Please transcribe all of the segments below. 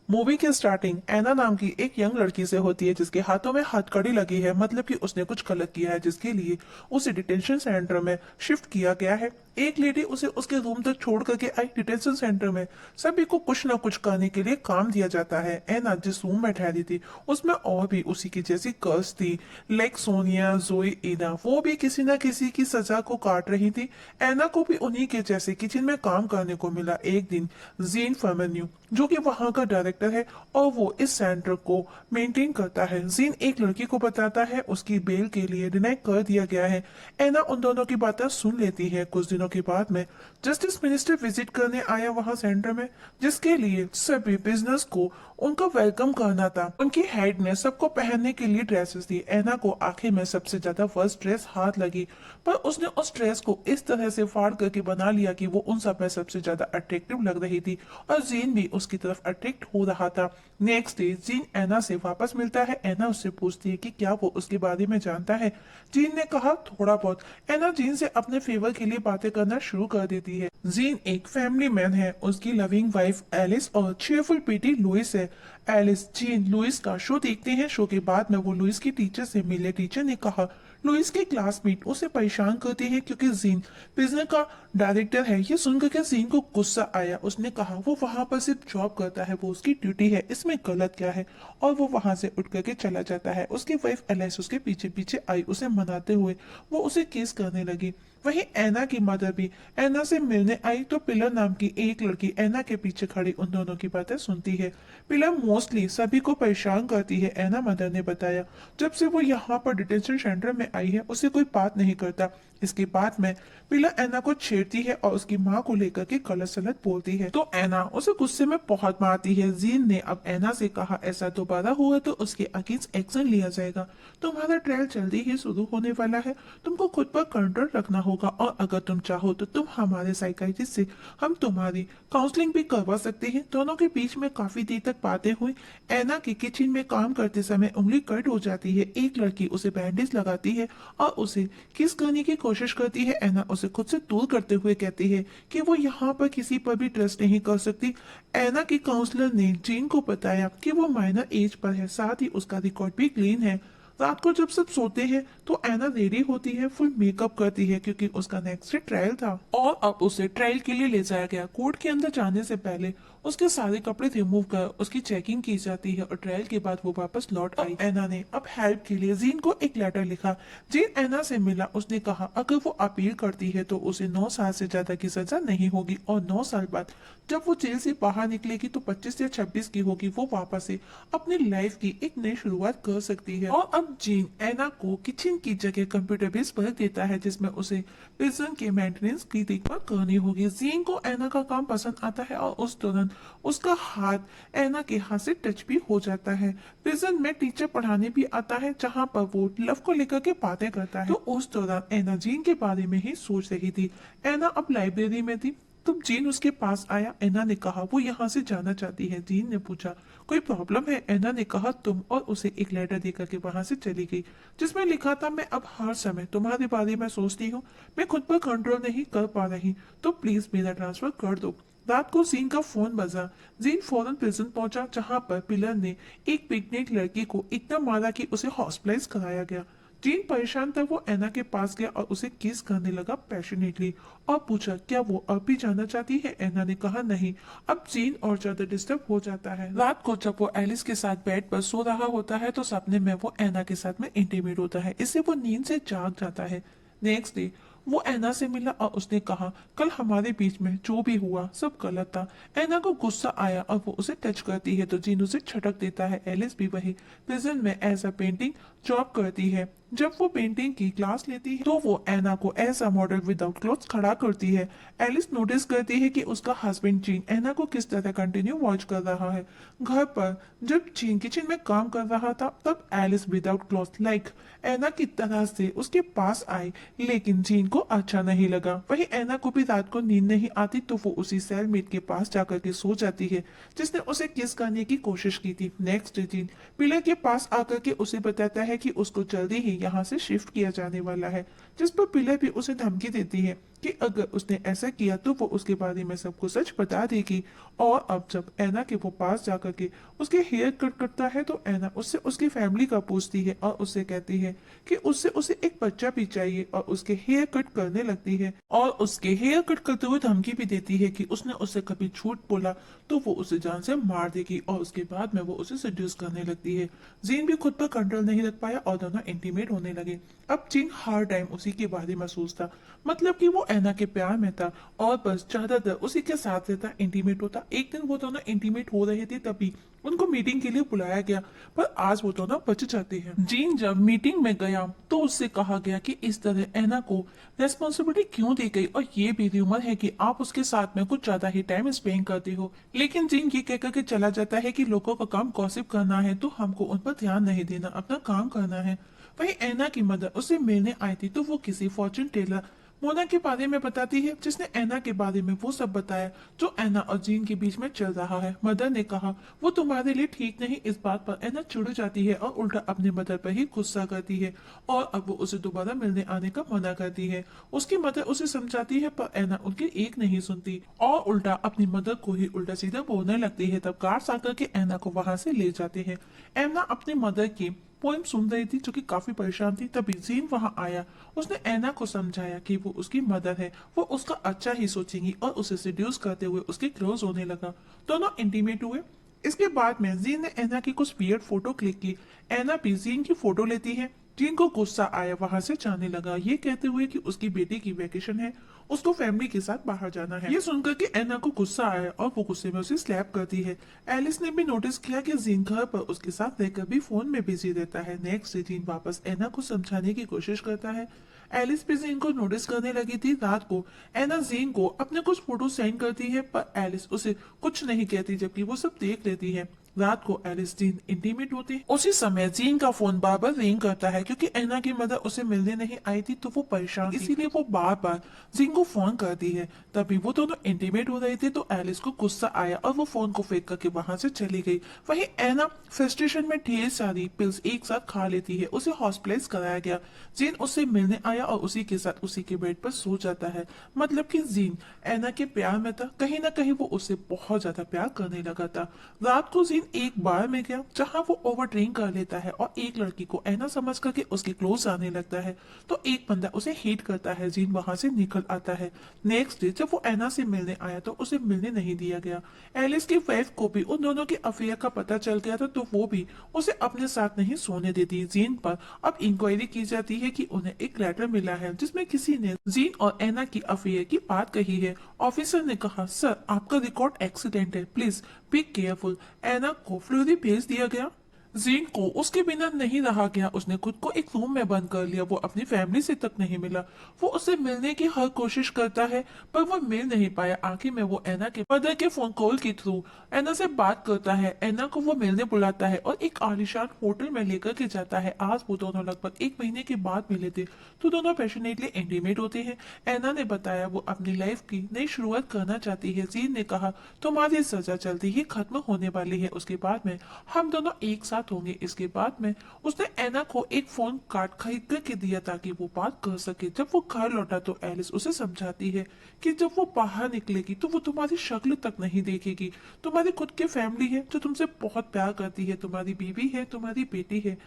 Movie की starting एना नाम की एक यंग लड़की से होती है जिसके हाथों में हथकड़ी लगी है, मतलब कि उसने कुछ गलत किया है जिसके लिए उसे डिटेंशन सेंटर में शिफ्ट किया गया है। एक लेडी उसे उसके रूम तक छोड़ करके आई। डिटेंशन सेंटर में सभी को कुछ ना कुछ करने के लिए काम दिया जाता है। एना जिस रूम में ठहरी थी उसमें और भी उसी की जैसी गर्ल्स थी, लाइक सोनिया, जोई, ईना। वो भी किसी न किसी की सजा को काट रही थी। एना को भी उन्हीं के जैसे किचन में काम करने को मिला। एक दिन जीन फर्मेन्यू जो कि वहां का डायरेक्टर है और वो इस सेंटर को मेंटेन करता है, जीन एक लड़की को बताता है उसकी बेल के लिए डिनाई कर दिया गया है। एना उन दोनों की बातें सुन लेती है। कुछ दिनों के बाद में जस्टिस मिनिस्टर विजिट करने आया वहां सेंटर में, जिसके लिए सभी बिजनेस को उनका वेलकम करना था। उनकी हेड ने सबको पहनने के लिए ड्रेसेस दी। एना को आखिर में सबसे ज्यादा फर्स्ट ड्रेस हाथ लगी, पर उसने उस ड्रेस को इस तरह से फाड़ करके बना लिया कि वो उन सब में सबसे ज्यादा अट्रैक्टिव लग रही थी और जीन भी उसकी तरफ अट्रैक्ट हो रहा था। नेक्स्ट डे जीन एना से वापस मिलता है। एना उससे पूछती है कि क्या वो उसके बारे में जानता है। जीन ने कहा थोड़ा बहुत। एना जीन से अपने फेवर के लिए बातें करना शुरू कर देती है। जीन एक फैमिली मैन है, उसकी लविंग वाइफ एलिस और चीयरफुल बेटी लुइस है। एलिस जीन लुइस का शो देखते हैं। शो के बाद में वो लुइस की टीचर से मिले। टीचर ने कहा लुइस के क्लासमेट उसे परेशान करते हैं क्योंकि जीन बिजनेस का डायरेक्टर है। ये सुनकर के जीन को गुस्सा आया। उसने कहा वो वहां पर सिर्फ जॉब करता है, वो उसकी ड्यूटी है, इसमें गलत क्या है। और वो वहां से उठ करके चला जाता है। उसकी वाइफ एलिस उसके पीछे पीछे आई, उसे मनाते हुए वो उसे किस करने लगी। वहीं एना की मदर भी एना से मिलने आई तो पिलर नाम की एक लड़की एना के पीछे खड़ी उन दोनों की बातें सुनती है। पिलर मोस्टली सभी को परेशान करती है। एना मदर ने बताया जब से वो यहाँ पर डिटेंशन सेंटर में आई है उसे कोई बात नहीं करता। इसके बाद में पिलर एना को छेड़ती है और उसकी माँ को लेकर के गलत सलत बोलती है तो एना उसे गुस्से में बहुत मारती है। जीन ने अब एना से कहा ऐसा दोबारा हुआ तो उसके अगेंस्ट एक्शन लिया जाएगा। तुम्हारा ट्रायल जल्दी ही शुरू होने वाला है, तुमको खुद पर कंट्रोल रखना होगा और अगर तुम चाहो तो तुम हमारे साइकाइट्रिस्ट से हम तुम्हारी काउंसलिंग भी करवा सकते हैं। दोनों के बीच में काफी देर तक बातें हुई। एना की किचन में काम करते समय उंगली कट हो जाती है। एक लड़की उसे बैंडेज लगाती है और उसे किस करने की कोशिश करती है। एना उसे खुद से दूर करते हुए कहती है कि वो यहाँ पर किसी पर भी ट्रस्ट नहीं कर सकती। एना की काउंसलर ने जीन को बताया कि वो माइनर एज पर है, साथ ही उसका रिकॉर्ड भी क्लीन है। रात को जब सब सोते हैं तो एना रेडी होती है, फुल मेकअप करती है क्योंकि उसका नेक्स्ट डे ट्रायल था और अब उसे ट्रायल के लिए ले जाया गया। कोर्ट के अंदर जाने से पहले उसके सारे कपड़े रिमूव कर उसकी चेकिंग की जाती है और ट्रायल के बाद वो वापस लौट आई। एना ने अब हेल्प के लिए जीन को एक लेटर लिखा। जीन एना से मिला। उसने कहा अगर वो अपील करती है तो उसे 9 साल से ज्यादा की सजा नहीं होगी और 9 साल बाद जब वो जेल से बाहर निकलेगी तो 25 या 26 की होगी। वो वापस से अपनी लाइफ की एक नई शुरुआत कर सकती है। और अब जीन एना को किचन की जगह कंप्यूटर बेस्ड वर्क देता है जिसमें उसे प्रिजन के मेंटेनेंस की देखभाल करनी होगी। जीन को एना का काम पसंद आता है और उस दौरान उसका हाथ एना के हाथ से टच भी हो जाता है। प्रिजन में टीचर पढ़ाने भी आता है जहाँ पर वो लव को लेकर के बातें करता है। तो उस दौरान एना जीन के बारे में ही सोच रही थी। एना अब लाइब्रेरी में थी तब जीन उसके पास आया। एना ने कहा वो यहाँ से जाना चाहती है। जीन ने पूछा कोई प्रॉब्लम है। एना ने कहा तुम, और उसे एक लेटर देकर के वहां से चली गई जिसमें लिखा था मैं अब हर समय तुम्हारे बारे में सोचती हूँ, मैं खुद पर कंट्रोल नहीं कर पा रही, तो प्लीज मेरा ट्रांसफर कर दो। रात को जीन का फोन बजा। जीन फौरन प्रिजन पहुंचा जहां पर पिलर ने एक प्रेग्नेंट लड़की को इतना मारा कि उसे हॉस्पिटलाइज कराया गया। जीन परेशान था। वो एना के पास गया और उसे किस करने लगा पैशनेटली और पूछा क्या वो अब भी जाना चाहती है। एना ने कहा नहीं। अब जीन और ज्यादा डिस्टर्ब हो जाता है। रात को जब वो एलिस के साथ बेड पर सो रहा होता है तो सपने में वो एना के साथ में इंटीमेट होता है। इससे वो नींद से जाग जाता है। नेक्स्ट डे वो एना से मिला और उसने कहा कल हमारे बीच में जो भी हुआ सब गलत था। एना को गुस्सा आया और वो उसे टच करती है तो जीन उसे छटक देता है। एलिस भी वही प्रिजन में एज अ पेंटिंग जॉब करती है। जब वो पेंटिंग की क्लास लेती है तो वो एना को as a model without clothes खड़ा करती है। एलिस नोटिस करती है कि उसका हस्बैंड जीन एना को किस तरह कंटिन्यू वॉच कर रहा है। घर पर जब जीन किचन में काम कर रहा था तब एलिस विदाउट क्लॉथ लाइक एना की तरह से उसके पास आई, लेकिन जीन को अच्छा नहीं लगा। वही एना को भी रात को नींद नहीं आती तो वो उसी सेलमेट के पास जाकर के सो जाती है जिसने उसे किस करने की कोशिश की थी। नेक्स्ट जीन पिलर के पास आकर के उसे बताता है कि उसको जल्दी ही यहाँ से शिफ्ट किया जाने वाला है। जिस पर पिलर भी उसे धमकी देती है कि अगर उसने ऐसा किया तो वो उसके बारे में सबको सच बता देगी। और अब जब ऐना के वो पास जाकर के उसके हेयर कट करता है तो ऐना उससे उसकी फैमिली का पूछती है और उससे कहती है कि उससे उसे एक बच्चा भी चाहिए और उसके हेयर कट करने लगती है और उसके हेयर कट करते हुए धमकी भी देती है कि उसने उससे कभी झूठ बोला तो वो उसे जान से मार देगी और उसके बाद में वो उसे सेड्यूस करने लगती है। जीन भी खुद पर कंट्रोल नहीं रख पाया और दोनों इंटीमेट होने लगे। अब जीन हर टाइम उसी के बारे में सोचता, मतलब कि वो ऐना के प्यार में था और बस ज्यादातर उसी के साथ रहता, इंटीमेट होता। एक दिन वो दोनों इंटीमेट हो रहे थे तभी उनको मीटिंग के लिए बुलाया गया, पर आज वो दोनों बच जाते हैं। जीन जब मीटिंग में गया तो उससे कहा गया कि इस तरह ऐना को रेस्पॉन्सिबिलिटी क्यों दी गई और ये भी र्यूमर है कि आप उसके साथ में कुछ ज्यादा ही टाइम स्पेंड करते हो। लेकिन जीन ये कहकर के चला जाता है कि लोगों का काम गॉसिप करना है तो हमको उन पर ध्यान नहीं देना, अपना काम करना है। वहीं ऐना की मदर उसे मिलने आई थी तो वो किसी फॉर्चून टेलर मोना के बारे में बताती है जिसने ऐना के बारे में वो सब बताया जो ऐना और जीन के बीच में चल रहा है। मदर ने कहा वो तुम्हारे लिए ठीक नहीं। इस बात पर ऐना चिढ़ जाती है और उल्टा अपनी मदर पर ही गुस्सा करती है और अब वो उसे दोबारा मिलने आने का मना करती है। उसकी मदर उसे समझाती है पर ऐना उनकी एक नहीं सुनती और उल्टा अपनी मदर को ही उल्टा सीधा बोलने लगती है। तब गार्ड्स आकर के ऐना को वहां से ले जाते हैं। ऐना अपनी मदर की पोएम सुन रही थी जो कि काफी परेशान थी, तभी जीन वहां आया। उसने ऐना को समझाया कि वो उसकी मदर है, वो उसका अच्छा ही सोचेंगी और उसे सेड्यूस करते हुए उसके क्लोज होने लगा। दोनों इंटीमेट हुए। इसके बाद में जीन ने ऐना की कुछ वियर्ड फोटो क्लिक की। ऐना भी जीन की फोटो लेती है। जीन को गुस्सा आया, वहां से जाने लगा ये कहते हुए कि उसकी बेटी की वेकेशन है, उसको फैमिली के साथ बाहर जाना है। ये सुनकर कि ऐना को गुस्सा आया और वो गुस्से में उसे स्लैप करती है। एलिस ने भी नोटिस किया कि जीन घर पर उसके साथ रहकर भी फोन में बिजी रहता है। नेक्स्ट डे जीन वापस ऐना को समझाने की कोशिश करता है। एलिस भी जीन को नोटिस करने लगी थी। रात को ऐना जीन को अपने कुछ फोटो सेंड करती है पर एलिस उसे कुछ नहीं कहती जबकि वो सब देख लेती है। रात को एलिस जीन इंटीमेट होते हैं। उसी समय जीन का फोन बार बार रिंग करता है क्योंकि ऐना की मदर उसे मिलने नहीं आई थी तो वो परेशान थी, इसीलिए वो बार बार जीन को फोन करती है। तभी वो दोनों इंटीमेट हो रहे थे तो एलिस को गुस्सा आया और वो फोन को फेंक करके वहां से चली गई। वहीं ऐना फ्रस्ट्रेशन में ढेर सारी पिल्स एक साथ खा लेती है। उसे हॉस्पिटलाइज कराया गया। जीन उससे मिलने आया और उसी के साथ उसी के बेड पर सो जाता है। मतलब कि जीन ऐना के प्यार में था, कहीं ना कहीं वो उससे बहुत ज्यादा प्यार करने लगा था। रात को जीन एक बार में गया जहां वो ओवर ड्रिंक कर लेता है और एक लड़की को ऐना समझ करके उसके क्लोज आने लगता है तो एक बंदा उसे हेट करता है। जीन वहां से निकल आता है। नेक्स्ट डे जब वो ऐना से मिलने आया तो उसे मिलने नहीं दिया गया। एलिस की वाइफ को भी उन दोनों के अफेयर का पता चल गया था तो वो भी उसे अपने साथ नहीं सोने देती। जीन पर अब इंक्वायरी की जाती है कि उन्हें एक लेटर मिला है जिसमें किसी ने जीन और ऐना की अफेयर की बात कही है। ऑफिसर ने कहा सर आपका रिकॉर्ड एक्सीडेंट है, प्लीज बी केयरफुल। ऐना को फ्लोरी भेज दिया गया। जीन को उसके बिना नहीं रहा गया। उसने खुद को एक रूम में बंद कर लिया। वो अपनी फैमिली से तक नहीं मिला। वो उससे मिलने की हर कोशिश करता है पर वो मिल नहीं पाया। आखिर में वो ऐना के मदर के फोन कॉल के थ्रू ऐना से बात करता है। ऐना को वो मिलने बुलाता है और एक आलिशान होटल में लेकर के जाता है। आज वो दोनों लगभग एक महीने के बाद मिले थे तो दोनों पैशनेटली इंटीमेट होते हैं। ऐना ने बताया वो अपनी लाइफ की नई शुरुआत करना चाहती है। जीन ने कहा तुम्हारी सजा जल्दी ही खत्म होने वाली है, उसके बाद में हम दोनों एक साथ होंगे। इसके बाद में उसने ऐना को एक फोन कार्ड खरीद करके दिया ताकि वो बात कर सके। जब वो घर लौटा तो एलिस उसे समझाती है कि जब वो बाहर निकलेगी तो वो तुम्हारी शक्ल तक नहीं देखेगी। तुम्हारी खुद की फैमिली है जो तुमसे बहुत प्यार करती है, तुम्हारी बीवी है, तुम्हारी बेटी है,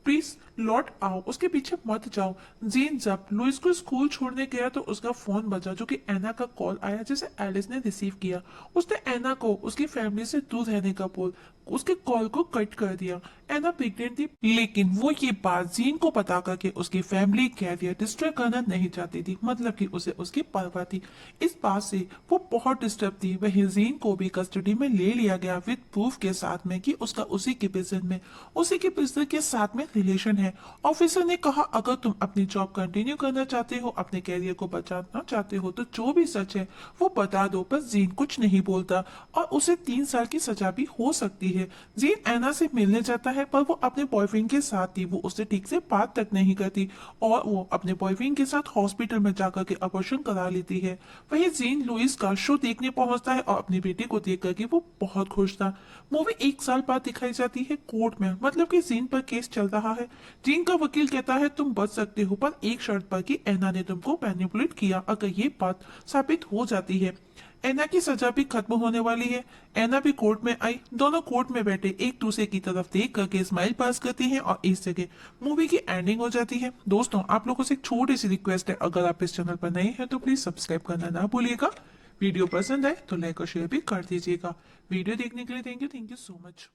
प्लीज लौट आओ, उसके पीछे मत जाओ। जीन जब लुइस को स्कूल छोड़ने गया तो उसका फोन बजा जो कि ऐना का कॉल आया जिसे एलिस ने रिसीव किया। उसने ऐना को उसकी फैमिली से दूर रहने का बोल उसके कॉल को कट कर दिया। ऐना प्रेग्नेंट थी लेकिन वो ये बात जीन को बता करके उसकी फैमिली कैरियर डिस्ट्रॉय करना नहीं चाहती थी, मतलब कि उसे उसकी परवाह थी। इस बात से वो बहुत डिस्टर्ब थी। वहीं जीन को भी कस्टडी में ले लिया गया विद प्रूफ के साथ में कि उसका उसी के बिजनेस के साथ में रिलेशन है। ऑफिसर ने कहा अगर तुम अपनी जॉब कंटिन्यू करना चाहते हो, अपने कैरियर को बचाना चाहते हो तो जो भी सच है वो बता दो। पर जीन कुछ नहीं बोलता और उसे 3 साल की सजा भी हो सकती है। है। जीन एना से मिलने जाता है पर वो अपने बॉयफ्रेंड के साथ थी, वो उससे ठीक से बात तक नहीं करती और वो अपने बॉयफ्रेंड के साथ हॉस्पिटल में जाकर के अबॉर्शन करा लेती है। वही जीन लुइस का शो देखने पहुंचता है और अपनी बेटी को देख करके वो बहुत खुश था। मूवी 1 साल बाद दिखाई जाती है कोर्ट में, मतलब कि जीन पर केस चल रहा है। जीन का वकील कहता है तुम बच सकते हो पर एक शर्त पर कि एना ने तुमको मैनिपुलेट किया। अगर ये बात साबित हो जाती है एना की सजा भी खत्म होने वाली है। एना भी कोर्ट में आई, दोनों कोर्ट में बैठे एक दूसरे की तरफ देख करके स्माइल पास करती हैं और इस जगह मूवी की एंडिंग हो जाती है। दोस्तों आप लोगों से एक छोटी सी रिक्वेस्ट है, अगर आप इस चैनल पर नए हैं तो प्लीज सब्सक्राइब करना ना भूलिएगा। वीडियो पसंद आए तो लाइक और शेयर भी कर दीजिएगा। वीडियो देखने के लिए थैंक यू सो मच।